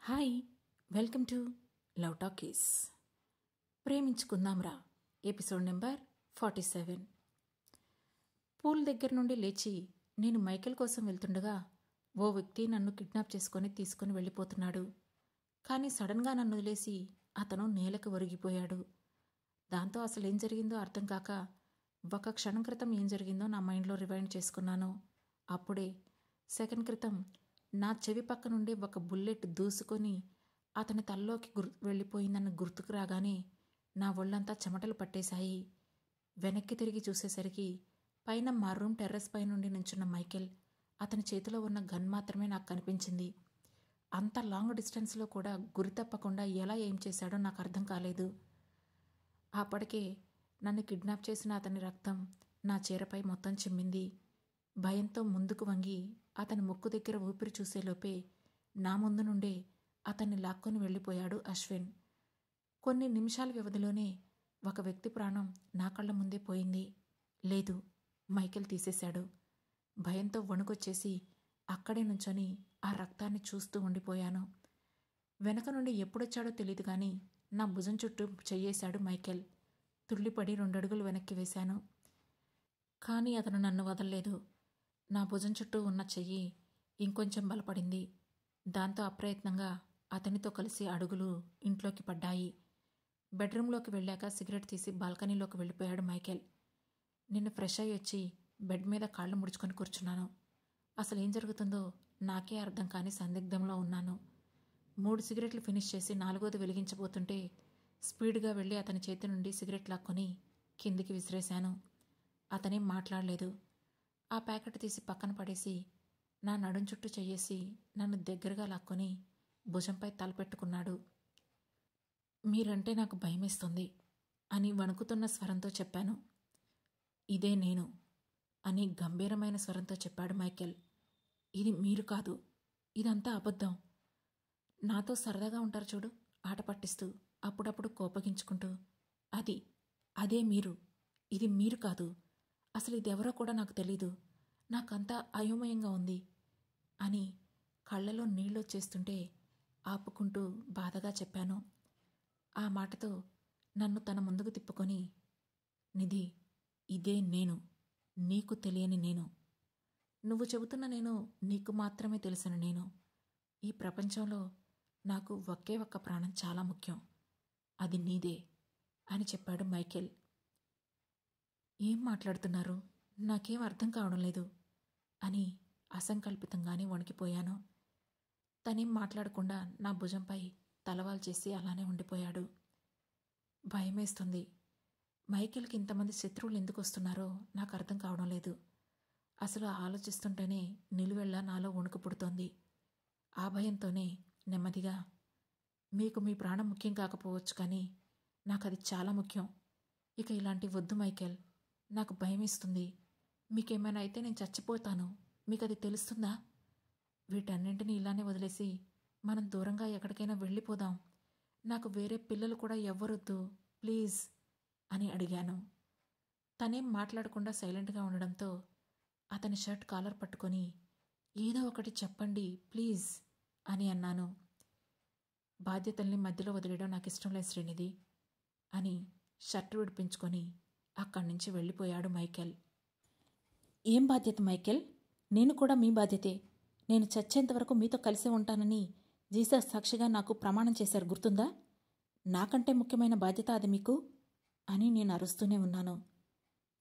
Hi, welcome to love talkies. Preminchukundam Raa episode number 47. Pool దగ్గర నుండి లేచి నేను మైకేల్ కోసం వెళ్తుండగా ఓ వ్యక్తి నన్ను కిడ్నాప్ తీసుకొని వెళ్ళిపోతున్నాడు. కానీ సడన్గా నన్ను వదిలేసి అతను నేలకు ఒరిగిపోయాడు. దాంతో అసలు ఏం జరిగిందో అర్థం కాక ఒక క్షణం క్రితం ఏం జరిగిందో నా మైండ్లో రివైండ్ చేసుకున్నాను. అప్పుడే సెకండ్ క్రితం నా చెవి పక్క నుండి ఒక బుల్లెట్ దూసుకొని అతని తల్లోకి వెళ్ళిపోయిందన్న గుర్తుకు రాగానే నా ఒళ్ళంతా చెమటలు పట్టేశాయి. వెనక్కి తిరిగి చూసేసరికి పైన మా రూమ్ టెర్రస్ పై నుండి నుంచున్న మైకేల్, అతని చేతిలో ఉన్న గన్ మాత్రమే నాకు కనిపించింది. అంత లాంగ్ డిస్టెన్స్లో కూడా గురి తప్పకుండా ఎలా ఏం చేశాడో నాకు అర్థం కాలేదు. అప్పటికే నన్ను కిడ్నాప్ చేసిన అతని రక్తం నా చీరపై మొత్తం చిమ్మింది. భయంతో ముందుకు వంగి అతని ముక్కు దగ్గర ఊపిరి చూసేలోపే నా ముందు నుండే అతన్ని లాక్కొని వెళ్ళిపోయాడు అశ్విన్. కొన్ని నిమిషాల వ్యవధిలోనే ఒక వ్యక్తి ప్రాణం నా కళ్ళ ముందే పోయింది. లేదు, మైకేల్ తీసేశాడు. భయంతో వణుకొచ్చేసి అక్కడే నుంచొని ఆ రక్తాన్ని చూస్తూ ఉండిపోయాను. వెనక నుండి ఎప్పుడొచ్చాడో తెలియదు కానీ నా భుజం చుట్టూ చెయ్యేశాడు మైకేల్. తుళ్ళిపడి 2 అడుగులు వెనక్కి వేశాను. కానీ అతను నన్ను వదల్లేదు. నా భుజం చుట్టూ ఉన్న చెయ్యి ఇంకొంచెం బలపడింది. దాంతో అప్రయత్నంగా అతనితో కలిసి అడుగులు ఇంట్లోకి పడ్డాయి. బెడ్రూమ్లోకి వెళ్ళాక సిగరెట్ తీసి బాల్కనీలోకి వెళ్ళిపోయాడు మైకేల్. నిన్ను ఫ్రెష్ అయ్యి వచ్చి బెడ్ మీద కాళ్ళు ముడుచుకొని కూర్చున్నాను. అసలు ఏం జరుగుతుందో నాకే అర్థం కాని సందిగ్ధంలో ఉన్నాను. 3 సిగరెట్లు ఫినిష్ చేసి 4వది వెలిగించబోతుంటే స్పీడ్గా వెళ్ళి అతని చేతి నుండి సిగరెట్ లాక్కొని కిందికి విసిరేశాను. అతనేం మాట్లాడలేదు. ఆ ప్యాకెట్ తీసి పక్కన పడేసి నా నడుం చుట్టూ చెయ్యేసి నన్ను దగ్గరగా లాక్కొని భుజంపై తలపెట్టుకున్నాడు. మీరంటే నాకు భయమేస్తుంది అని వణుకుతున్న స్వరంతో చెప్పాను. ఇదే నేను అని గంభీరమైన స్వరంతో చెప్పాడు మైకేల్. ఇది మీరు కాదు, ఇదంతా అబద్ధం. నాతో సరదాగా ఉంటారు చూడు, ఆట పట్టిస్తూ అప్పుడప్పుడు కోపగించుకుంటూ, అదే మీరు. ఇది మీరు కాదు. అసలు ఇదెవరో కూడా నాకు తెలీదు. నాకంతా అయోమయంగా ఉంది అని కళ్ళలో నీళ్ళొచ్చేస్తుంటే ఆపుకుంటూ బాధగా చెప్పాను. ఆ మాటతో నన్ను తన ముందుకు తిప్పుకొని, నిధి, ఇదే నేను, నీకు తెలియని నేను. నువ్వు చెబుతున్న నేను నీకు మాత్రమే తెలిసిన నేను. ఈ ప్రపంచంలో నాకు ఒకే ఒక్క ప్రాణం చాలా ముఖ్యం, అది నీదే అని చెప్పాడు మైకేల్. ఏం మాట్లాడుతున్నారు, నాకేం అర్థం కావడం లేదు అని అసంకల్పితంగానే వణికిపోయాను. తనేం మాట్లాడకుండా నా భుజంపై తలవాల్చేసి అలానే ఉండిపోయాడు. భయమేస్తుంది. మైకేల్కి ఇంతమంది శత్రువులు ఎందుకు వస్తున్నారో నాకు అర్థం కావడం లేదు. అసలు ఆలోచిస్తుంటేనే నిలువెల్లా నాలో వణుకు పుడుతోంది. ఆ భయంతోనే నెమ్మదిగా, మీకు మీ ప్రాణం ముఖ్యం కాకపోవచ్చు కానీ నాకు అది చాలా ముఖ్యం. ఇక ఇలాంటి వద్దు మైకేల్, నాకు భయమేస్తుంది. మీకేమైనా అయితే నేను చచ్చిపోతాను. మీకు అది తెలుస్తుందా? వీటన్నింటినీ ఇలానే వదిలేసి మనం దూరంగా ఎక్కడికైనా వెళ్ళిపోదాం. నాకు వేరే పిల్లలు కూడా ఎవ్వరొద్దు, ప్లీజ్ అని అడిగాను. తనేం మాట్లాడకుండా సైలెంట్గా ఉండడంతో అతని షర్ట్ కాలర్ పట్టుకొని, ఏదో ఒకటి చెప్పండి ప్లీజ్ అని అన్నాను. బాధ్యతల్ని మధ్యలో వదిలేయడం నాకు ఇష్టం లేదు శ్రీనిధి అని షర్ట్ విడిపించుకొని అక్కడి నుంచి వెళ్ళిపోయాడు మైకేల్. ఏం బాధ్యత మైకేల్? నేను కూడా మీ బాధ్యతే. నేను చచ్చేంతవరకు మీతో కలిసి ఉంటానని జీసస్ సాక్షిగా నాకు ప్రమాణం చేశారు, గుర్తుందా? నాకంటే ముఖ్యమైన బాధ్యత అది మీకు అని నేను అరుస్తూనే ఉన్నాను.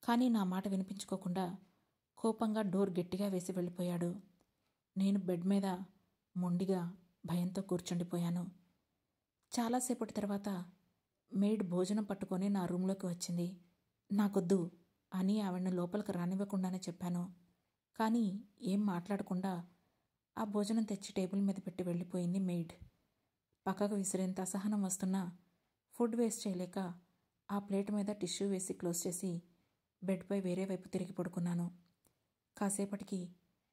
కానీ నా మాట వినిపించుకోకుండా కోపంగా డోర్ గట్టిగా వేసి వెళ్ళిపోయాడు. నేను బెడ్ మీద మొండిగా భయంతో కూర్చుండిపోయాను. చాలాసేపటి తర్వాత మెయిడ్ భోజనం పట్టుకొని నా రూంలోకి వచ్చింది. నాకొద్దు అని ఆవిడని లోపలికి రానివ్వకుండానే చెప్పాను. కానీ ఏం మాట్లాడకుండా ఆ భోజనం తెచ్చి టేబుల్ మీద పెట్టి వెళ్ళిపోయింది మెయిడ్. పక్కకు విసిరేంత అసహనం వస్తున్నా ఫుడ్ వేస్ట్ చేయలేక ఆ ప్లేట్ మీద టిష్యూ వేసి క్లోజ్ చేసి బెడ్పై వేరే వైపు తిరిగి పడుకున్నాను. కాసేపటికి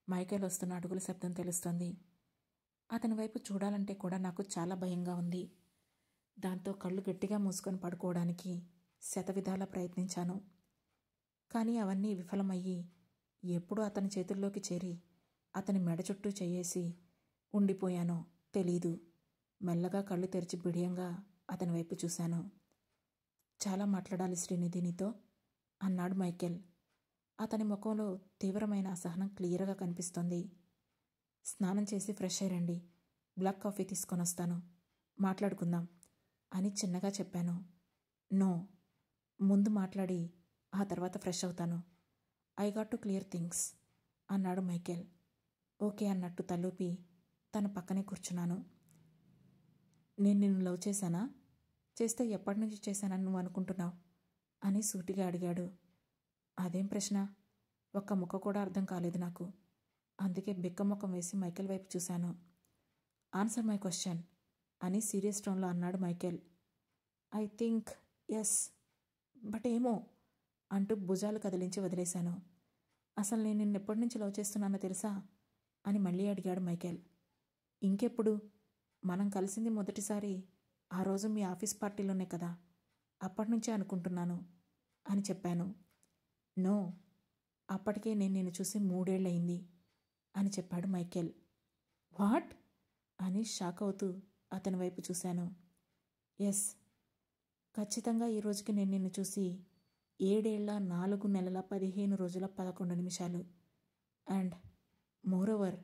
మైకేల్ వస్తున్న అడుగుల శబ్దం తెలుస్తోంది. అతని వైపు చూడాలంటే కూడా నాకు చాలా భయంగా ఉంది. దాంతో కళ్ళు గట్టిగా మూసుకొని పడుకోవడానికి శతవిధాలా ప్రయత్నించాను. కానీ అవన్నీ విఫలమయ్యి ఎప్పుడు అతని చేతుల్లోకి చేరి అతని మెడ చుట్టూ చేయేసి ఉండిపోయానో తెలీదు. మెల్లగా కళ్ళు తెరిచి బిడియంగా అతని వైపు చూశాను. చాలా మాట్లాడాలి శ్రీనిధి నీతో అన్నాడు మైకేల్. అతని ముఖంలో తీవ్రమైన అసహనం క్లియర్గా కనిపిస్తోంది. స్నానం చేసి ఫ్రెష్ అయ్యండి, బ్లాక్ కాఫీ తీసుకొని వస్తాను, మాట్లాడుకుందాం అని చిన్నగా చెప్పాను. నో, ముందు మాట్లాడి ఆ తర్వాత ఫ్రెష్ అవుతాను. I got to clear things అన్నాడు మైకేల్. ఓకే అన్నట్టు తలూపి తన పక్కనే కూర్చున్నాను. నేను నిన్ను లవ్ చేశానా? చేస్తే ఎప్పటి నుంచి చేశానని నువ్వు అనుకుంటున్నావు అని సూటిగా అడిగాడు. అదేం ప్రశ్న? ఒక్క ముక్క కూడా అర్థం కాలేదు నాకు. అందుకే బిక్కముఖం వేసి మైకేల్ వైపు చూశాను. ఆన్సర్ మై క్వశ్చన్ అని సీరియస్ టోన్లో అన్నాడు Michael. I think yes, but ఏమో అంటూ భుజాలు కదిలించి వదిలేశాను. అసలు నేను నిన్నెప్పటి నుంచి లవ్ చేస్తున్నానో తెలుసా అని మళ్ళీ అడిగాడు మైకేల్. ఇంకెప్పుడు? మనం కలిసింది మొదటిసారి ఆ రోజు మీ ఆఫీస్ పార్టీలోనే కదా, అప్పటి నుంచే అనుకుంటున్నాను అని చెప్పాను. నో, అప్పటికే నేను నిన్ను చూసి 3 ఏళ్ళయింది అని చెప్పాడు మైకేల్. వాట్ అని షాక్ అవుతూ అతని వైపు చూశాను. ఎస్, ఖచ్చితంగా ఈ రోజుకి నేను నిన్ను చూసి 7 ఏళ్ల 4 నెలల 15 రోజుల 11 నిమిషాలు. అండ్ మోరోవర్,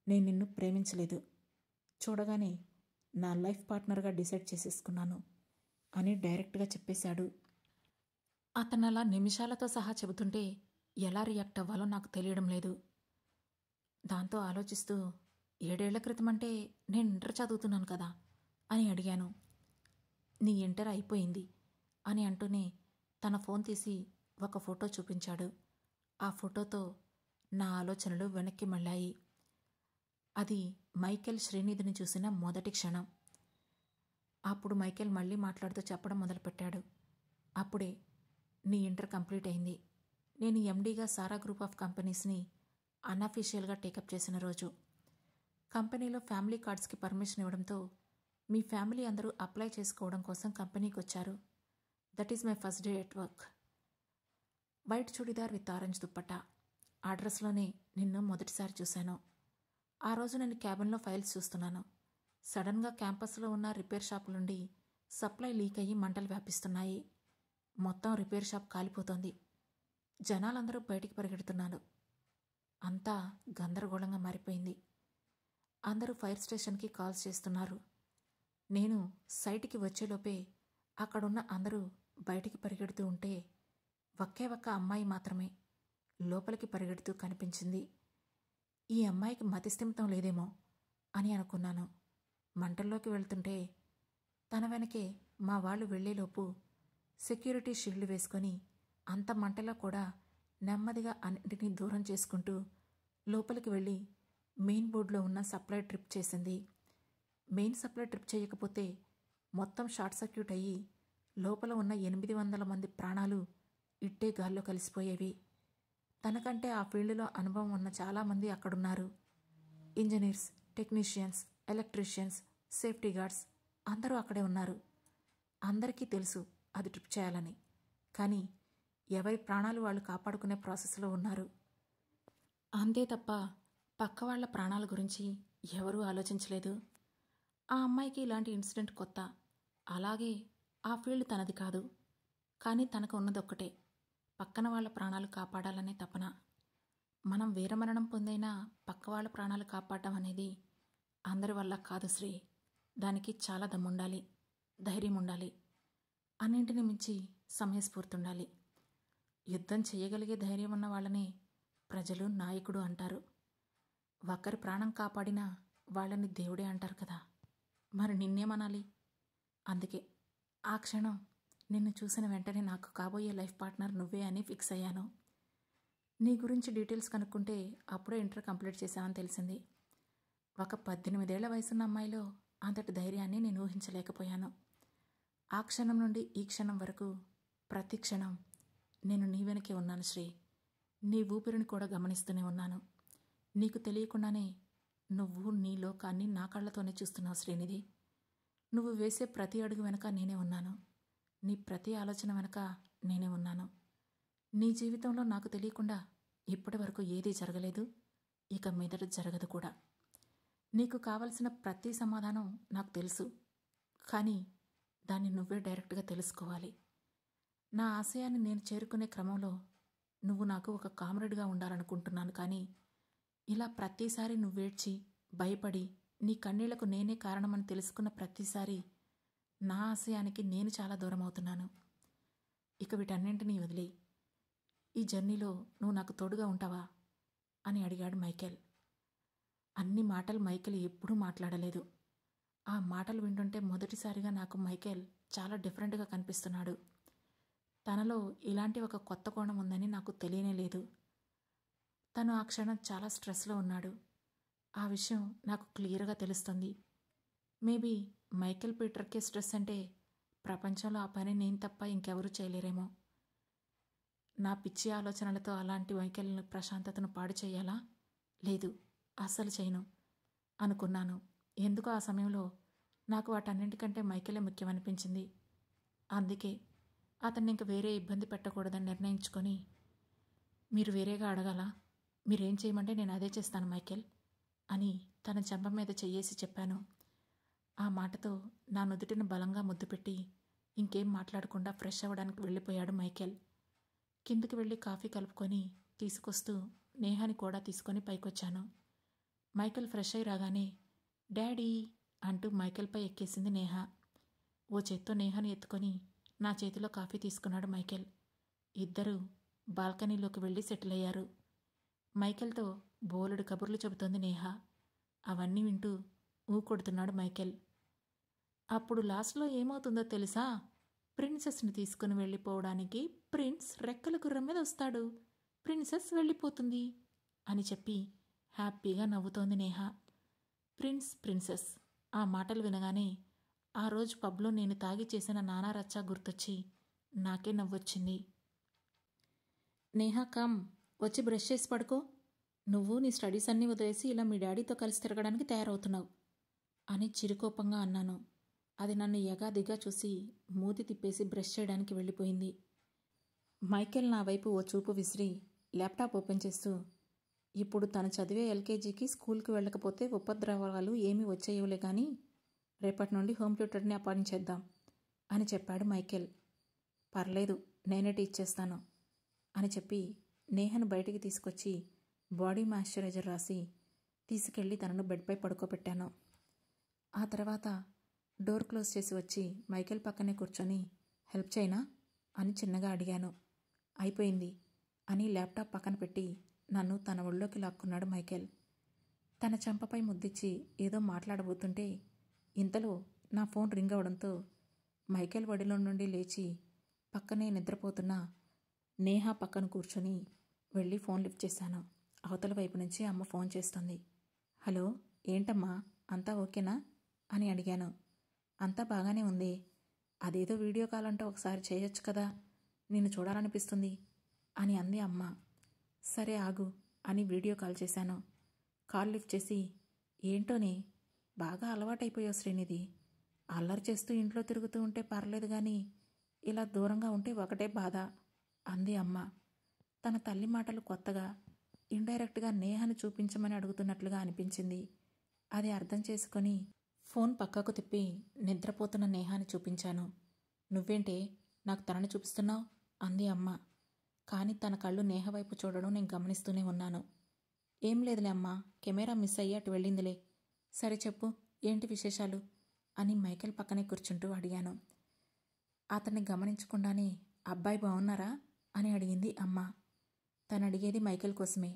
నేను నిన్ను ప్రేమించలేదు, చూడగానే నా లైఫ్ పార్ట్నర్గా డిసైడ్ చేసేసుకున్నాను అని డైరెక్ట్గా చెప్పేశాడు. అతను అలా నిమిషాలతో సహా చెబుతుంటే ఎలా రియాక్ట్ అవ్వాలో నాకు తెలియడం లేదు. దాంతో ఆలోచిస్తూ 7 ఏళ్ల క్రితం అంటే నేను ఇంటర్ చదువుతున్నాను కదా అని అడిగాను. నీ ఇంటర్ అయిపోయింది అని అంటూనే తన ఫోన్ తీసి ఒక ఫోటో చూపించాడు. ఆ ఫోటోతో నా ఆలోచనలు వెనక్కి మళ్ళాయి. అది మైకేల్ శ్రీనిధిని చూసిన మొదటి క్షణం. అప్పుడు మైకేల్ మళ్ళీ మాట్లాడుతూ చెప్పడం మొదలుపెట్టాడు. అప్పుడే నీ ఇంటర్ కంప్లీట్ అయింది. నేను ఎండీగా సారా గ్రూప్ ఆఫ్ కంపెనీస్ని అన్అఫీషియల్గా టేకప్ చేసిన రోజు. కంపెనీలో ఫ్యామిలీ కార్డ్స్కి పర్మిషన్ ఇవ్వడంతో మీ ఫ్యామిలీ అందరూ అప్లై చేసుకోవడం కోసం కంపెనీకి వచ్చారు. That is my first day at work. White churidar with orange dupatta. ఆ డ్రెస్లోనే నిన్ను మొదటిసారి చూశాను. ఆ రోజు నేను క్యాబిన్లో ఫైల్స్ చూస్తున్నాను. సడన్గా క్యాంపస్లో ఉన్న రిపేర్ షాప్ నుండి సప్లై లీక్ అయ్యి మంటలు వ్యాపిస్తున్నాయి. మొత్తం రిపేర్ షాప్ కాలిపోతోంది. జనాలందరూ బయటికి పరిగెడుతున్నారు. అంతా గందరగోళంగా మారిపోయింది. అందరూ ఫైర్ స్టేషన్కి కాల్స్ చేస్తున్నారు. నేను సైట్కి వచ్చేలోపే అక్కడున్న అందరూ బయటికి పరిగెడుతూ ఉంటే ఒకే ఒక్క అమ్మాయి మాత్రమే లోపలికి పరిగెడుతూ కనిపించింది. ఈ అమ్మాయికి మతిస్థిమితం లేదేమో అని అనుకున్నాను. మంటల్లోకి వెళ్తుంటే తన వెనకే మా వాళ్ళు వెళ్లేలోపు సెక్యూరిటీ షీల్డ్ వేసుకొని అంత మంటలో కూడా నెమ్మదిగా అన్నింటినీ దూరం చేసుకుంటూ లోపలికి వెళ్ళి మెయిన్ బోర్డులో ఉన్న సప్లై ట్రిప్ చేసింది. మెయిన్ సప్లై ట్రిప్ చేయకపోతే మొత్తం షార్ట్ సర్క్యూట్ అయ్యి లోపల ఉన్న 800 మంది ప్రాణాలు ఇట్టే గాల్లో కలిసిపోయేవి. తనకంటే ఆ ఫీల్డ్లో అనుభవం ఉన్న చాలామంది అక్కడున్నారు. Engineers, technicians, electricians, safety guards అందరూ అక్కడే ఉన్నారు. అందరికీ తెలుసు అది ట్రిప్ చేయాలని. కానీ ఎవరి ప్రాణాలు వాళ్ళు కాపాడుకునే ప్రాసెస్లో ఉన్నారు. అంతే తప్ప పక్క వాళ్ళ ప్రాణాల గురించి ఎవరూ ఆలోచించలేదు. ఆ అమ్మాయికి ఇలాంటి ఇన్సిడెంట్ కొత్త. అలాగే ఆ ఫీల్డ్ తనది కాదు. కానీ తనకు ఉన్నదొక్కటే, పక్కన వాళ్ళ ప్రాణాలు కాపాడాలనే తపన. మనం వీరమరణం పొందైనా పక్క వాళ్ళ ప్రాణాలు కాపాడడం అనేది అందరి వల్ల కాదు శ్రీ. దానికి చాలా దమ్ముండాలి, ధైర్యం ఉండాలి, అన్నింటిని మించి సమయస్ఫూర్తి ఉండాలి. యుద్ధం చేయగలిగే ధైర్యం ఉన్న వాళ్ళనే ప్రజలు నాయకుడు అంటారు. ఒకరి ప్రాణం కాపాడినా వాళ్ళని దేవుడే అంటారు కదా. మరి నిన్నేమనాలి? అందుకే ఆ క్షణం నిన్ను చూసిన వెంటనే నాకు కాబోయే లైఫ్ పార్ట్నర్ నువ్వే అని ఫిక్స్ అయ్యాను. నీ గురించి డీటెయిల్స్ కనుక్కుంటే అప్పుడే ఇంటర్ కంప్లీట్ చేశామని తెలిసింది. ఒక 18 ఏళ్ల వయసున్న అమ్మాయిలో అంతటి ధైర్యాన్ని నేను ఊహించలేకపోయాను. ఆ క్షణం నుండి ఈ క్షణం వరకు ప్రతి క్షణం నేను నీ వెనకే ఉన్నాను శ్రీ. నీ ఊపిరిని కూడా గమనిస్తూనే ఉన్నాను. నీకు తెలియకుండానే నువ్వు నీ లోకాన్ని నా కళ్ళతోనే చూస్తున్నావు శ్రీనిధి. నువ్వు వేసే ప్రతి అడుగు వెనక నేనే ఉన్నాను. నీ ప్రతి ఆలోచన వెనక నేనే ఉన్నాను. నీ జీవితంలో నాకు తెలియకుండా ఇప్పటి వరకు ఏదీ జరగలేదు, ఇక మీదట జరగదు కూడా. నీకు కావలసిన ప్రతి సమాధానం నాకు తెలుసు, కానీ దాన్ని నువ్వే డైరెక్ట్గా తెలుసుకోవాలి. నా ఆశయాన్ని నేను చేరుకునే క్రమంలో నువ్వు నాకు ఒక కామ్రేడ్గా ఉండాలనుకుంటున్నాను, కానీ ఇలా ప్రతిసారి నువ్వేడ్చి భయపడి నీ కన్నీళ్లకు నేనే కారణమని తెలుసుకున్న ప్రతిసారి నా ఆశయానికి నేను చాలా దూరం అవుతున్నాను. ఇక వీటన్నింటినీ వదిలేయి. ఈ జర్నీలో నువ్వు నాకు తోడుగా ఉంటావా అని అడిగాడు మైకేల్. అన్ని మాటలు మైకేల్ ఎప్పుడూ మాట్లాడలేదు. ఆ మాటలు వింటుంటే మొదటిసారిగా నాకు మైకేల్ చాలా డిఫరెంట్గా కనిపిస్తున్నాడు. తనలో ఇలాంటి ఒక కొత్త కోణం ఉందని నాకు తెలియనే లేదు. తను ఆ క్షణం చాలా స్ట్రెస్లో ఉన్నాడు. ఆ విషయం నాకు క్లియర్గా తెలుస్తుంది. మేబీ మైకేల్ పీటర్కే స్ట్రెస్ అంటే ప్రపంచంలో ఆ పని నేను తప్ప ఇంకెవరూ చేయలేరేమో. నా పిచ్చి ఆలోచనలతో అలాంటి మైకేల్ ప్రశాంతతను పాడు చేయాలా? లేదు, అస్సలు చేయను అనుకున్నాను. ఎందుకో ఆ సమయంలో నాకు వాటన్నింటికంటే మైకేలే ముఖ్యమనిపించింది. అందుకే అతన్ని ఇంక వేరే ఇబ్బంది పెట్టకూడదని నిర్ణయించుకొని, మీరు వేరేగా అడగాల, మీరేం చేయమంటే నేను అదే చేస్తాను మైకేల్ అని తన చెంప మీద చెయ్యేసి చెప్పాను. ఆ మాటతో నా నుదుటిన బలంగా ముద్దు పెట్టి ఇంకేం మాట్లాడకుండా ఫ్రెష్ అవ్వడానికి వెళ్ళిపోయాడు మైకేల్. కిందికి వెళ్ళి కాఫీ కలుపుకొని తీసుకొస్తూ నేహాని కూడా తీసుకొని పైకొచ్చాను. మైకేల్ ఫ్రెష్ అయి రాగానే డాడీ అంటూ మైకేల్పై ఎక్కేసింది నేహ. ఓ చేత్తో నేహాని ఎత్తుకొని నా చేతిలో కాఫీ తీసుకున్నాడు మైకేల్. ఇద్దరూ బాల్కనీలోకి వెళ్ళి సెటిల్ అయ్యారు. మైకేల్తో బోలెడు కబుర్లు చెబుతోంది నేహ. అవన్నీ వింటూ కొడుతున్నాడు మైకేల్. అప్పుడు లాస్ట్లో ఏమవుతుందో తెలుసా? ప్రిన్సెస్ని తీసుకుని వెళ్ళిపోవడానికి ప్రిన్స్ రెక్కల గుర్రం మీద వస్తాడు, ప్రిన్సెస్ వెళ్ళిపోతుంది అని చెప్పి హ్యాపీగా నవ్వుతోంది నేహ. ప్రిన్సెస్ ఆ మాటలు వినగానే ఆ రోజు పబ్లో నేను తాగి చేసిన నానా రచ్చా గుర్తొచ్చి నాకే నవ్వొచ్చింది. నేహ కమ్, వచ్చి బ్రష్ చేసి పడుకో. నువ్వు నీ స్టడీస్ అన్నీ వదిలేసి ఇలా మీ డాడీతో కలిసి తిరగడానికి తయారవుతున్నావు అని చిరుకోపంగా అన్నాను. అది నన్ను ఎగాదిగా చూసి మూతి తిప్పేసి బ్రష్ చేయడానికి వెళ్ళిపోయింది. మైకేల్ నా వైపు ఓ చూపు విసిరి ల్యాప్టాప్ ఓపెన్ చేస్తూ, ఇప్పుడు తను చదివే ఎల్కేజీకి స్కూల్కి వెళ్ళకపోతే ఉపద్రవాలు ఏమీ వచ్చేయవులే, కానీ రేపటి నుండి హోమ్ ట్యూటర్ని అపాయింట్ చేద్దాం అని చెప్పాడు మైకేల్. పర్లేదు, నేనే టీచ్ చేస్తాను అని చెప్పి నేహను బయటికి తీసుకొచ్చి బాడీ మాయిశ్చరైజర్ రాసి తీసుకెళ్ళి తనను బెడ్పై పడుకోబెట్టాను. ఆ తర్వాత డోర్ క్లోజ్ చేసి వచ్చి మైకేల్ పక్కనే కూర్చొని హెల్ప్ చేయనా అని చిన్నగా అడిగాను. అయిపోయింది అని ల్యాప్టాప్ పక్కన పెట్టి నన్ను తన ఒళ్ళోకి లాక్కున్నాడు మైకేల్. తన చెంపపై ముద్దిచ్చి ఏదో మాట్లాడబోతుంటే ఇంతలో నా ఫోన్ రింగ్ అవడంతో మైకేల్ ఒడిలో నుండి లేచి పక్కనే నిద్రపోతున్న నేహ పక్కన కూర్చొని వెళ్ళి ఫోన్ లిఫ్ట్ చేశాను. అవతల వైపు నుంచి అమ్మ ఫోన్ చేస్తుంది. హలో, ఏంటమ్మా, అంతా ఓకేనా అని అడిగాను. అంతా బాగానే ఉంది. అదేదో వీడియో కాల్ అంటే ఒకసారి చేయొచ్చు కదా, నిన్ను చూడాలనిపిస్తుంది అని అంది అమ్మ. సరే ఆగు అని వీడియో కాల్ చేశాను. కాల్ లిఫ్ట్ చేసి, ఏంటోనే బాగా అలవాటైపోయావు శ్రీనిధి, అల్లరి చేస్తూ ఇంట్లో తిరుగుతూ ఉంటే పర్లేదు, కానీ ఇలా దూరంగా ఉంటే ఒకటే బాధ అంది అమ్మ. తన తల్లి మాటలు కొత్తగా ఇండైరెక్ట్గా నేహను చూపించమని అడుగుతున్నట్లుగా అనిపించింది. అది అర్థం చేసుకొని ఫోన్ పక్కకు తిప్పి నిద్రపోతున్న నేహాని చూపించాను. నువ్వేంటే నాకు తనని చూపిస్తున్నావు అంది అమ్మ. కానీ తన కళ్ళు నేహ వైపు చూడడం నేను గమనిస్తూనే ఉన్నాను. ఏం లేదులే అమ్మా, కెమెరా మిస్ అయ్యి అటు వెళ్ళిందిలే. సరే చెప్పు, ఏంటి విశేషాలు అని మైకేల్ పక్కనే కూర్చుంటూ అడిగాను. అతన్ని గమనించకుండానే అబ్బాయి బాగున్నారా అని అడిగింది అమ్మ. తను అడిగేది మైకేల్ కోసమే.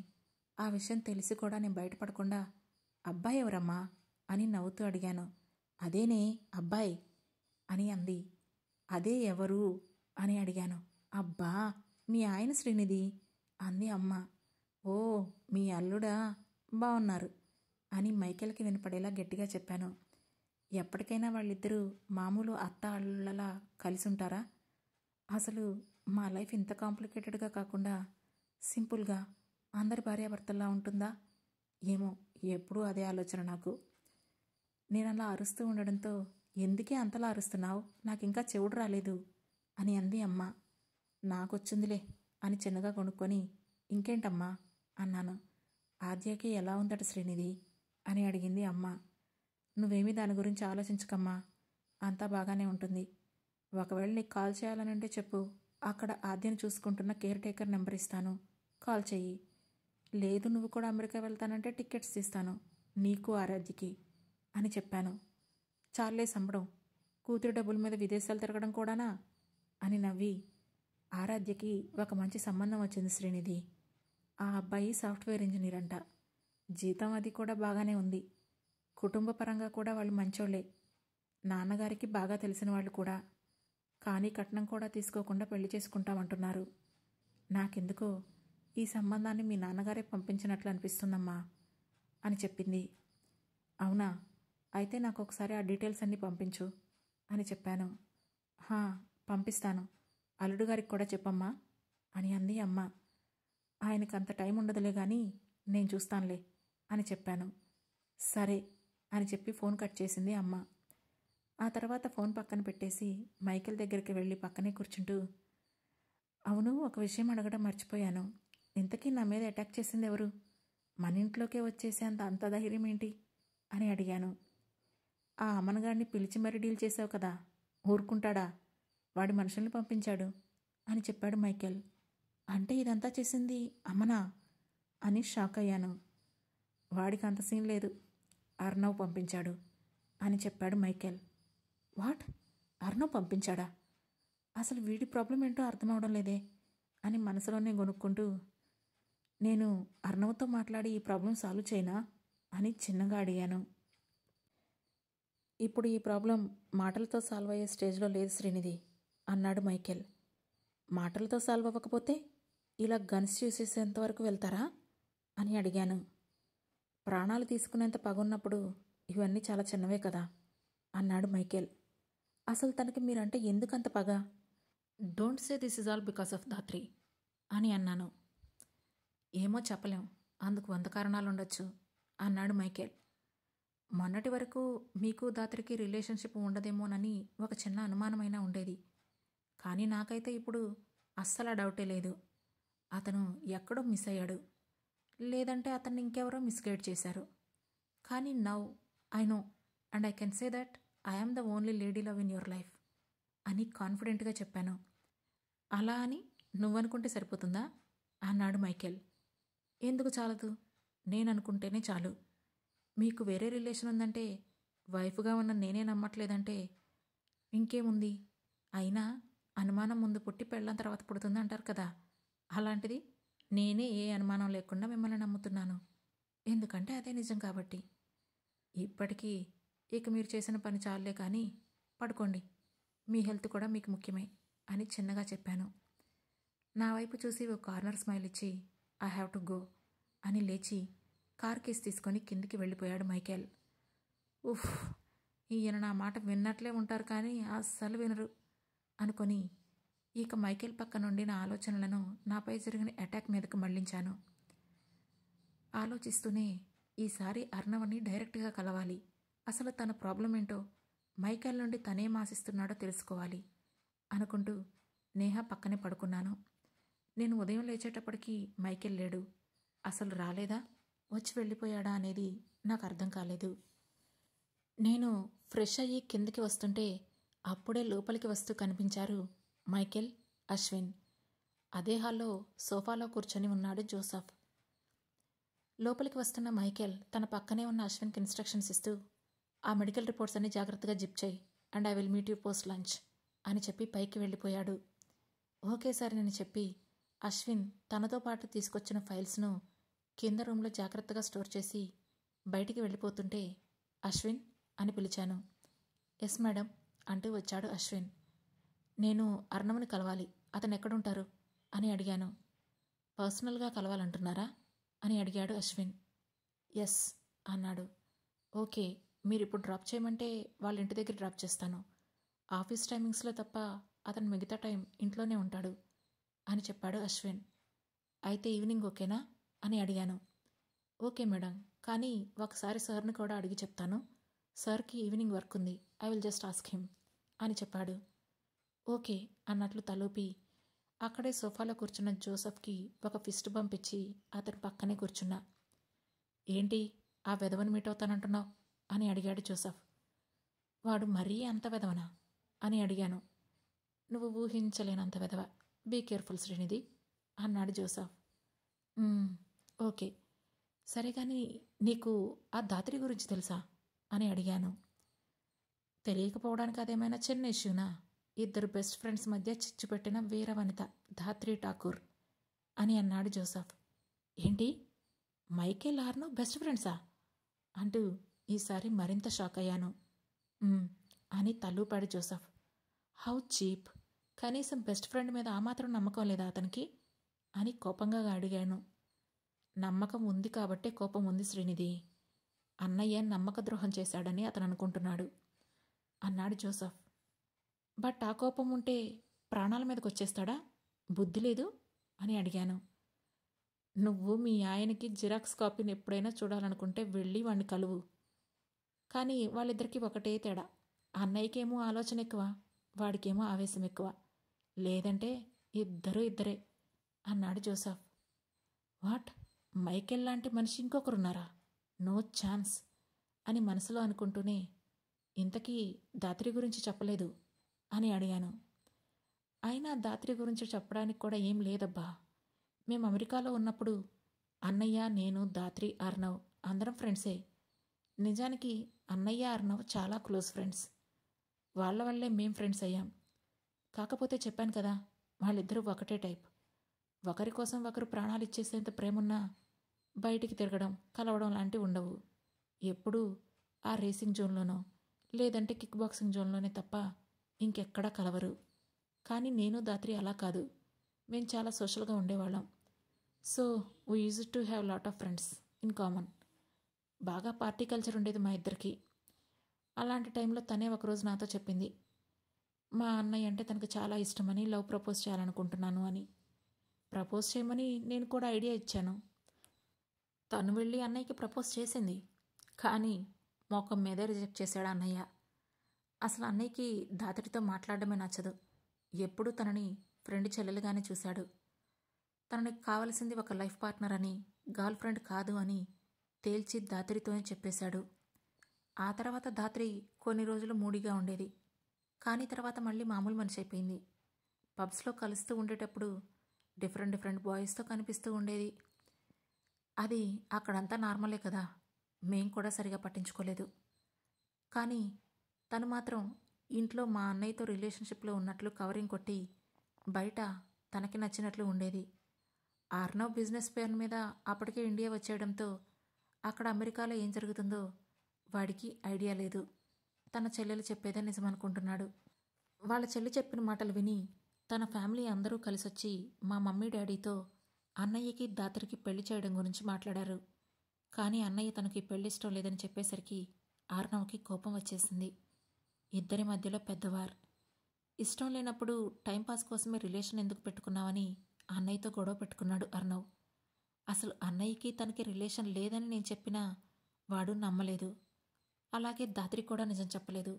ఆ విషయం తెలిసి కూడా నేను బయటపడకుండా అబ్బాయి ఎవరమ్మా అని నవ్వుతూ అడిగాను. అదేనే అబ్బాయి అని అంది. అదే ఎవరు అని అడిగాను. అబ్బా, మీ ఆయన శ్రీనిధి అంది అమ్మ. ఓ, మీ అల్లుడా, బాగున్నారు అని మైకేల్కి వినపడేలా గట్టిగా చెప్పాను. ఎప్పటికైనా వాళ్ళిద్దరూ మామూలు అత్త అల్లుళ్ళలా కలిసి ఉంటారా? అసలు మా లైఫ్ ఇంత కాంప్లికేటెడ్గా కాకుండా సింపుల్గా అందరి భార్యాభర్తల్లా ఉంటుందా ఏమో, ఎప్పుడూ అదే ఆలోచన నాకు. నేను అలా అరుస్తూ ఉండడంతో, ఎందుకే అంతలా అరుస్తున్నావు, నాకు ఇంకా చెవుడు రాలేదు అని అంది అమ్మ. నాకొచ్చుందిలే అని చిన్నగా కొనుక్కొని, ఇంకేంటమ్మా అన్నాను. ఆద్యకి ఎలా ఉందట శ్రీనిధి అని అడిగింది అమ్మ. నువ్వేమీ దాని గురించి ఆలోచించకమ్మా, అంతా బాగానే ఉంటుంది. ఒకవేళ నీకు కాల్ చేయాలనంటే చెప్పు, అక్కడ ఆద్యను చూసుకుంటున్న కేర్ టేకర్ నెంబర్ ఇస్తాను, కాల్ చెయ్యి. లేదు నువ్వు కూడా అమెరికా వెళ్తానంటే టికెట్స్ తీస్తాను, నీకు ఆరాధ్యకి అని చెప్పాను. చాలే సంబడం, కూతురు డబ్బుల మీద విదేశాలు తిరగడం కూడానా అని నవ్వి, ఆరాధ్యకి ఒక మంచి సంబంధం వచ్చింది శ్రీనిధి. ఆ అబ్బాయి సాఫ్ట్వేర్ ఇంజనీర్ అంట. జీతం అది కూడా బాగానే ఉంది. కుటుంబ పరంగా కూడా వాళ్ళు మంచోళ్లే. నాన్నగారికి బాగా తెలిసిన వాళ్ళు కూడా. కానీ కట్నం కూడా తీసుకోకుండా పెళ్లి చేసుకుంటామంటున్నారు. నాకెందుకో ఈ సంబంధాన్ని మీ నాన్నగారే పంపించినట్లు అనిపిస్తుందమ్మా అని చెప్పింది. అవునా, అయితే నాకు ఒకసారి ఆ డీటెయిల్స్ అన్నీ పంపించు అని చెప్పాను. పంపిస్తాను, అల్లుడు గారికి కూడా చెప్పమ్మా అని అంది అమ్మ. ఆయనకు అంత టైం ఉండదులే కానీ నేను చూస్తానులే అని చెప్పాను. సరే అని చెప్పి ఫోన్ కట్ చేసింది అమ్మ. ఆ తర్వాత ఫోన్ పక్కన పెట్టేసి మైకేల్ దగ్గరికి వెళ్ళి పక్కనే కూర్చుంటూ, అవును, ఒక విషయం అడగడం మర్చిపోయాను. ఇంతకీ నా మీద అటాక్ చేసింది ఎవరు? మన ఇంట్లోకే వచ్చేసేంత అంత ధైర్యం ఏంటి అని అడిగాను. ఆ అమ్మనగాడిని పిలిచి మరీ డీల్ చేసావు కదా, ఊరుకుంటాడా? వాడి మనుషుల్ని పంపించాడు అని చెప్పాడు మైకేల్. అంటే ఇదంతా చేసింది అమ్మనా అని షాక్ అయ్యాను. వాడికి అంత సీన్ లేదు, అర్నవ్ పంపించాడు అని చెప్పాడు మైకేల్. వాట్, అర్నవ్ పంపించాడా? అసలు వీడి ప్రాబ్లం ఏంటో అర్థం అవడం లేదే అని మనసులోనే గొనుక్కుంటూ, నేను అర్నవ్తో మాట్లాడి ఈ ప్రాబ్లం సాల్వ్ చేయనా అని చిన్నగా అడిగాను. ఇప్పుడు ఈ ప్రాబ్లం మాటలతో సాల్వ్ అయ్యే స్టేజ్లో లేదు శ్రీనిధి అన్నాడు మైకేల్. మాటలతో సాల్వ్ అవ్వకపోతే ఇలా గన్స్ చూసేసేంతవరకు వెళ్తారా అని అడిగాను. ప్రాణాలు తీసుకునేంత పగున్నప్పుడు ఇవన్నీ చాలా చిన్నవే కదా అన్నాడు మైకేల్. అసలు తనకి మీరంటే ఎందుకంత పగ? Don't say this is all because of Dhatri అని అన్నాను. ఏమో చెప్పలేం, అందుకు 100 కారణాలు ఉండొచ్చు అన్నాడు మైకేల్. మొన్నటి వరకు మీకు ధాత్రికి రిలేషన్షిప్ ఉండదేమోనని ఒక చిన్న అనుమానమైనా ఉండేది. కానీ నాకైతే ఇప్పుడు అస్సలు డౌటే లేదు. అతను ఎక్కడో మిస్ అయ్యాడు, లేదంటే అతన్ని ఇంకెవరో మిస్గైడ్ చేశారు. కానీ now I know and I can say that I am the only lady love in your life అని కాన్ఫిడెంట్గా చెప్పాను. అలా అని నువ్వనుకుంటే సరిపోతుందా అన్నాడు మైకేల్. ఎందుకు చాలదు? నేను అనుకుంటేనే చాలు. మీకు వేరే రిలేషన్ ఉందంటే వైఫ్గా ఉన్న నేనే నమ్మట్లేదంటే ఇంకేముంది? అయినా అనుమానం ముందు పుట్టి పెళ్ళం తర్వాత పుడుతుంది అంటారు కదా, అలాంటిది నేనే ఏ అనుమానం లేకుండా మిమ్మల్ని నమ్ముతున్నాను. ఎందుకంటే అదే నిజం కాబట్టి. ఇప్పటికీ ఇక మీరు చేసిన పని చాలే కానీ పడుకోండి, మీ హెల్త్ కూడా మీకు ముఖ్యమే అని చిన్నగా చెప్పాను. నా వైపు చూసి ఓ కార్నర్ స్మైల్ ఇచ్చి ఐ హ్యావ్ టు గో అని లేచి కార్ కేస్ తీసుకొని కిందికి వెళ్ళిపోయాడు మైకేల్. ఉఫ్, ఈయన నా మాట విన్నట్లే ఉంటారు కానీ అస్సలు వినరు అనుకొని ఇక మైకేల్ పక్క నుండి నా ఆలోచనలను నాపై జరిగిన అటాక్ మీదకు మళ్లించాను. ఆలోచిస్తూనే ఈసారి అర్ణవ్ని డైరెక్ట్గా కలవాలి, అసలు తన ప్రాబ్లం ఏంటో మైకేల్ నుండి తనేం ఆశిస్తున్నాడో తెలుసుకోవాలి అనుకుంటూ నేహ పక్కనే పడుకున్నాను. నేను ఉదయం లేచేటప్పటికీ మైకేల్ లేడు. అసలు రాలేదా, వచ్చి వెళ్ళిపోయాడా అనేది నాకు అర్థం కాలేదు. నేను ఫ్రెష్ అయ్యి కిందికి వస్తుంటే అప్పుడే లోపలికి వస్తూ కనిపించారు మైకేల్, అశ్విన్. అదే హాల్లో సోఫాలో కూర్చొని ఉన్నాడు జోసఫ్. లోపలికి వస్తున్న మైకేల్ తన పక్కనే ఉన్న అశ్విన్కి ఇన్స్ట్రక్షన్స్ ఇస్తూ, ఆ మెడికల్ రిపోర్ట్స్ అన్ని జాగ్రత్తగా జిప్ చేయి and I will meet you post lunch అని చెప్పి పైకి వెళ్ళిపోయాడు. ఓకే సార్ అని చెప్పి అశ్విన్ తనతో పాటు తీసుకొచ్చిన ఫైల్స్ను కింద రూమ్లో జాగ్రత్తగా స్టోర్ చేసి బయటికి వెళ్ళిపోతుంటే అశ్విన్ అని పిలిచాను. ఎస్ మేడం అంటూ వచ్చాడు అశ్విన్. నేను అర్ణవ్ని కలవాలి, అతను ఎక్కడుంటారు అని అడిగాను. పర్సనల్గా కలవాలంటున్నారా అని అడిగాడు అశ్విన్. ఎస్ అన్నాడు. ఓకే, మీరు ఇప్పుడు డ్రాప్ చేయమంటే వాళ్ళ ఇంటి దగ్గర డ్రాప్ చేస్తాను. ఆఫీస్ టైమింగ్స్లో తప్ప అతను మిగతా టైం ఇంట్లోనే ఉంటాడు అని చెప్పాడు అశ్విన్. అయితే ఈవినింగ్ ఓకేనా అని అడిగాను. ఓకే మేడం, కానీ ఒకసారి సార్ని కూడా అడిగి చెప్తాను. సార్కి ఈవినింగ్ వర్క్ ఉంది, I will just ask him అని చెప్పాడు. ఓకే అన్నట్లు తలూపి అక్కడే సోఫాలో కూర్చున్న జోసఫ్కి ఒక ఫిస్ట్ బంప్ ఇచ్చి అతని పక్కనే కూర్చున్నా. ఏంటి ఆ వెధవని మీట్ అవుతానంటున్నావు అని అడిగాడు జోసఫ్. వాడు మరీ అంత వెధవనా అని అడిగాను. నువ్వు ఊహించలేనంత వెధవ. బీ కేర్ఫుల్ శ్రీనిధి అన్నాడు జోసఫ్. ఓకే, సరే కానీ నీకు ఆ దాత్రి గురించి తెలుసా అని అడిగాను. తెలియకపోవడానికి అదేమైనా చిన్న ఇష్యూనా? ఇద్దరు బెస్ట్ ఫ్రెండ్స్ మధ్య చిచ్చు పెట్టిన వీర వనిత ధాత్రి ఠాకూర్ అని అన్నాడు జోసఫ్. ఏంటి, మైకేల్ ఆర్నవ్ బెస్ట్ ఫ్రెండ్సా అంటూ ఈసారి మరింత షాక్ అయ్యాను. అని తల్లూపాడు జోసఫ్. How cheap! కనీసం బెస్ట్ ఫ్రెండ్ మీద ఆ మాత్రం నమ్మకం లేదా అతనికి అని కోపంగా అడిగాను. నమ్మకం ఉంది కాబట్టే కోపం ఉంది శ్రీనిధి. అన్నయ్య నమ్మక ద్రోహం చేశాడని అతను అనుకుంటున్నాడు అన్నాడు జోసఫ్. బట్ ఆ కోపం ఉంటే ప్రాణాల మీదకి వచ్చేస్తాడా? బుద్ధి లేదు అని అడిగాను. నువ్వు మీ ఆయనకి జిరాక్స్ కాపీని ఎప్పుడైనా చూడాలనుకుంటే వెళ్ళి వాణ్ణి కలువు. కానీ వాళ్ళిద్దరికీ ఒకటే తేడా. అన్నయ్యకేమో ఆలోచన ఎక్కువ, వాడికేమో ఆవేశం ఎక్కువ. లేదంటే ఇద్దరే అన్నాడు జోసఫ్. వాట్, మైకేల్ లాంటి మనిషి ఇంకొకరున్నారా? నో ఛాన్స్ అని మనసులో అనుకుంటూనే ఇంతకీ దాత్రి గురించి చెప్పలేదు అని అడిగాను. అయినా దాత్రి గురించి చెప్పడానికి కూడా ఏం లేదబ్బా. మేము అమెరికాలో ఉన్నప్పుడు అన్నయ్య, నేను, దాత్రి, అర్నవ్ అందరం ఫ్రెండ్సే. నిజానికి అన్నయ్య, అర్నవ్ చాలా క్లోజ్ ఫ్రెండ్స్. వాళ్ళ వల్లే మేం ఫ్రెండ్స్ అయ్యాం. కాకపోతే చెప్పాను కదా, వాళ్ళిద్దరూ ఒకటే టైప్. ఒకరి కోసం ఒకరు ప్రాణాలు ఇచ్చేసేంత ప్రేమున్నా బయటికి తిరగడం, కలవడం లాంటివి ఉండవు. ఎప్పుడూ ఆ రేసింగ్ జోన్లోనో లేదంటే కిక్ బాక్సింగ్ జోన్లోనే తప్ప ఇంకెక్కడా కలవరు. కానీ నేను, దాత్రి అలా కాదు. మేము చాలా సోషల్గా ఉండేవాళ్ళం. So we use to have lot of friends in common. బాగా పార్టీ కల్చర్ ఉండేది మా ఇద్దరికి. అలాంటి టైంలో తనే ఒకరోజు నాతో చెప్పింది, మా అన్నయ్య అంటే తనకు చాలా ఇష్టమని, లవ్ ప్రపోజ్ చేయాలనుకుంటున్నాను అని. ప్రపోజ్ చేయమని నేను కూడా ఐడియా ఇచ్చాను. తను వెళ్ళి అన్నయ్యకి ప్రపోజ్ చేసింది. కానీ మోకం మీదే రిజెక్ట్ చేశాడు అన్నయ్య. అసలు అన్నయ్యకి దాత్రితో మాట్లాడడమే నచ్చదు. ఎప్పుడూ తనని ఫ్రెండ్ చెల్లెలుగానే చూశాడు. తనకి కావలసింది ఒక లైఫ్ పార్ట్నర్ అని, గర్ల్ ఫ్రెండ్ కాదు అని తేల్చి దాత్రితోనే చెప్పేశాడు. ఆ తర్వాత దాత్రి కొన్ని రోజులు మూడీగా ఉండేది. కానీ తర్వాత మళ్ళీ మామూలు మనిషి అయిపోయింది. పబ్స్లో కలుస్తూ ఉండేటప్పుడు డిఫరెంట్ బాయ్స్తో కనిపిస్తూ ఉండేది. అది అక్కడంతా నార్మలే కదా, మేం కూడా సరిగా పట్టించుకోలేదు. కానీ తను మాత్రం ఇంట్లో మా అన్నయ్యతో రిలేషన్షిప్లో ఉన్నట్లు కవరింగ్ కొట్టి బయట తనకి నచ్చినట్లు ఉండేది. ఆర్నవ్ బిజినెస్ పేరు మీద అప్పటికే ఇండియా వచ్చేయడంతో అక్కడ అమెరికాలో ఏం జరుగుతుందో వాడికి ఐడియా లేదు. తన చెల్లెలు చెప్పేదే నిజమనుకుంటున్నాడు. వాళ్ళ చెల్లి చెప్పిన మాటలు విని తన ఫ్యామిలీ అందరూ కలిసొచ్చి మా మమ్మీ డాడీతో అన్నయ్యకి దాత్రికి పెళ్లి చేయడం గురించి మాట్లాడారు. కానీ అన్నయ్య తనకి పెళ్లి ఇష్టం లేదని చెప్పేసరికి ఆర్నవ్కి కోపం వచ్చేసింది. ఇద్దరి మధ్యలో పెద్దవారు. ఇష్టం లేనప్పుడు టైంపాస్ కోసమే రిలేషన్ ఎందుకు పెట్టుకున్నావని అన్నయ్యతో గొడవ పెట్టుకున్నాడు అర్నవ్. అసలు అన్నయ్యకి తనకి రిలేషన్ లేదని నేను చెప్పినా వాడు నమ్మలేదు. అలాగే దాత్రి కూడా నిజం చెప్పలేదు.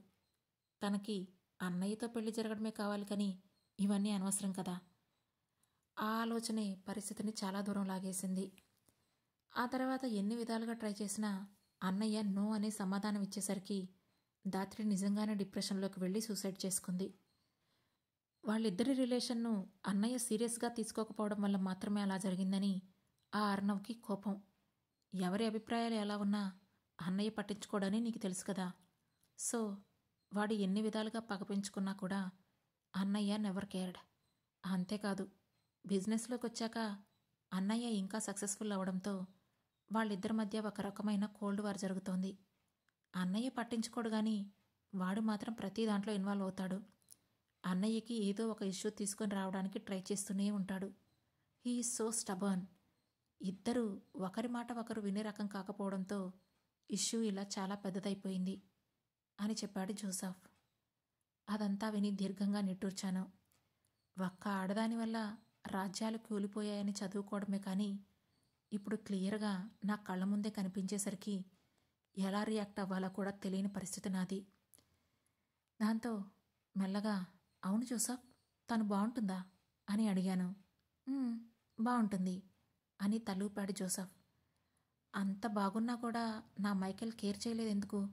తనకి అన్నయ్యతో పెళ్లి జరగడమే కావాలి కానీ ఇవన్నీ అనవసరం కదా. ఆ ఆలోచనే పరిస్థితిని చాలా దూరం లాగేసింది. ఆ తర్వాత ఎన్ని విధాలుగా ట్రై చేసినా అన్నయ్య నో అనే సమాధానం ఇచ్చేసరికి దాత్రి నిజంగానే డిప్రెషన్లోకి వెళ్ళి సూసైడ్ చేసుకుంది. వాళ్ళిద్దరి రిలేషన్ను అన్నయ్య సీరియస్గా తీసుకోకపోవడం వల్ల మాత్రమే అలా జరిగిందని ఆ అర్నవ్కి కోపం. ఎవరి అభిప్రాయాలు ఎలా ఉన్నా అన్నయ్య పట్టించుకోడని నీకు తెలుసు కదా. సో వాడు ఎన్ని విధాలుగా పగపించుకున్నా కూడా అన్నయ్య నెవర్ కేర్డ్. అంతేకాదు, బిజినెస్లోకి వచ్చాక అన్నయ్య ఇంకా సక్సెస్ఫుల్ అవడంతో వాళ్ళిద్దరి మధ్య ఒక రకమైన కోల్డ్ వార్ జరుగుతోంది. అన్నయ్య పట్టించుకోడు కానీ వాడు మాత్రం ప్రతి దాంట్లో ఇన్వాల్వ్ అవుతాడు. అన్నయ్యకి ఏదో ఒక ఇష్యూ తీసుకొని రావడానికి ట్రై చేస్తూనే ఉంటాడు. He is so stubborn. ఇద్దరు ఒకరి మాట ఒకరు వినే రకం కాకపోవడంతో ఇష్యూ ఇలా చాలా పెద్దదైపోయింది అని చెప్పాడు జోసఫ్. అదంతా విని దీర్ఘంగా నిట్టూర్చాను. ఒక్క ఆడదాని వల్ల రాజ్యాలు కూలిపోయాయని చదువుకోవడమే కానీ ఇప్పుడు క్లియర్గా నా కళ్ళ ముందే కనిపించేసరికి ఎలా రియాక్ట్ అవ్వాలో కూడా తెలియని పరిస్థితి నాది. దాంతో మెల్లగా, అవును జోసఫ్, తను బాగుంటుందా అని అడిగాను. బాగుంటుంది అని తలూపాడు జోసఫ్. అంత బాగున్నా కూడా నా మైకేల్ కేర్ చేయలేదెందుకు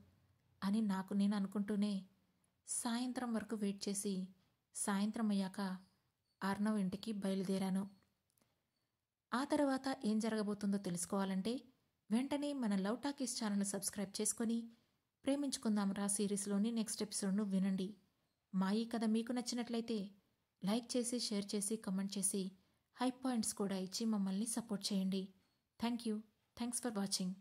అని నాకు నేను అనుకుంటూనే సాయంత్రం వరకు వెయిట్ చేసి సాయంత్రం అయ్యాక అర్ణవ్ ఇంటికి బయలుదేరాను. ఆ తర్వాత ఏం జరగబోతుందో తెలుసుకోవాలంటే వెంటనే మన లవ్ టాకీస్ ఛానల్ని సబ్స్క్రైబ్ చేసుకొని ప్రేమించుకుందాం రా సిరీస్లోని నెక్స్ట్ ఎపిసోడ్ను వినండి. మా ఈ కథ మీకు నచ్చినట్లయితే లైక్ చేసి, షేర్ చేసి, కమెంట్ చేసి, హై పాయింట్స్ కూడా ఇచ్చి మమ్మల్ని సపోర్ట్ చేయండి. Thank you. Thanks for watching.